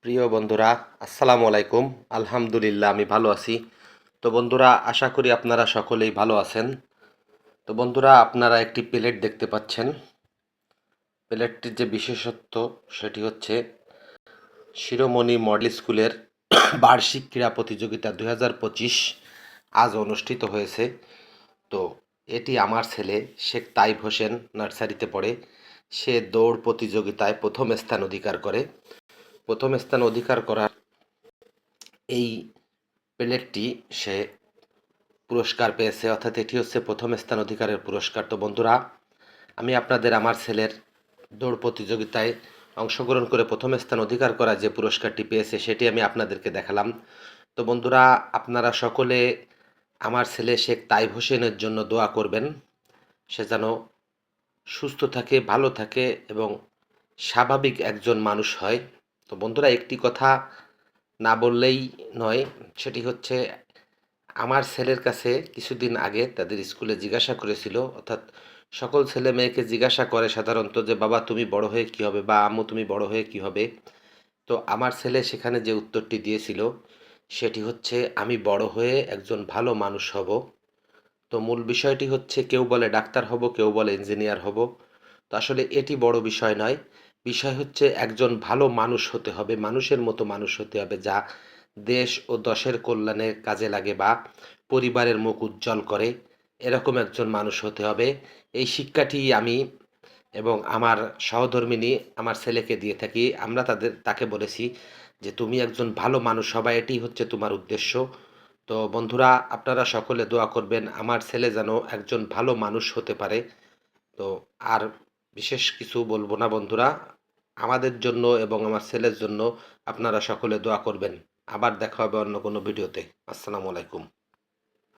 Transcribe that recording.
প্রিয় বন্ধুরা, আসসালামু আলাইকুম। আলহামদুলিল্লাহ আমি ভালো আছি। তো বন্ধুরা, আশা করি আপনারা সকলেই ভালো আছেন। তো বন্ধুরা, আপনারা একটি প্লেট দেখতে পাচ্ছেন। প্লেটটির যে বিশেষত্ব সেটি হচ্ছে শিরোমণি মডেল স্কুলের বার্ষিক ক্রীড়া প্রতিযোগিতা 2025 আজ অনুষ্ঠিত হয়েছে। তো এটি আমার ছেলে শেখ তাইব হোসেন নার্সারিতে পড়ে। সে দৌড় প্রতিযোগিতায় প্রথম স্থান অধিকার করে। প্রথম স্থান অধিকার করার এই প্লেটটি সে পুরস্কার পেয়েছে, অর্থাৎ এটি হচ্ছে প্রথম স্থান অধিকারের পুরস্কার। তো বন্ধুরা, আমি আপনাদের আমার ছেলের দৌড় প্রতিযোগিতায় অংশগ্রহণ করে প্রথম স্থান অধিকার করা যে পুরস্কারটি পেয়েছে সেটি আমি আপনাদেরকে দেখালাম। তো বন্ধুরা, আপনারা সকলে আমার ছেলে শেখ তাইব হোসেনের জন্য দোয়া করবেন। সে যেন সুস্থ থাকে, ভালো থাকে এবং স্বাভাবিক একজন মানুষ হয়। তো বন্ধুরা, একটি কথা না বললেই নয়, সেটি হচ্ছে আমার ছেলের কাছে কিছুদিন আগে তাদের স্কুলে জিজ্ঞাসা করেছিল, অর্থাৎ সকল ছেলে মেয়েকে জিজ্ঞাসা করে সাধারণত যে বাবা তুমি বড় হয়ে কী হবে, বা আম্মু তুমি বড় হয়ে কী হবে। তো আমার ছেলে সেখানে যে উত্তরটি দিয়েছিল সেটি হচ্ছে আমি বড় হয়ে একজন ভালো মানুষ হব। তো মূল বিষয়টি হচ্ছে কেউ বলে ডাক্তার হব, কেউ বলে ইঞ্জিনিয়ার হব। তো আসলে এটি বড় বিষয় নয়। বিষয় হচ্ছে একজন ভালো মানুষ হতে হবে, মানুষের মতো মানুষ হতে হবে, যা দেশ ও দশের কল্যাণে কাজে লাগে বা পরিবারের মুখ উজ্জ্বল করে। এরকম একজন মানুষ হতে হবে। এই শিক্ষাটি আমি এবং আমার সহধর্মিণী আমার ছেলেকে দিয়ে থাকি। আমরা তাকে বলেছি যে তুমি একজন ভালো মানুষ হবা, এটি হচ্ছে তোমার উদ্দেশ্য। তো বন্ধুরা, আপনারা সকলে দোয়া করবেন আমার ছেলে যেন একজন ভালো মানুষ হতে পারে। তো আর বিশেষ কিছু বলবো না বন্ধুরা। আমাদের জন্য এবং আমার ছেলের জন্য আপনারা সকলে দোয়া করবেন। আবার দেখা হবে অন্য কোনো ভিডিওতে। আসসালামু আলাইকুম।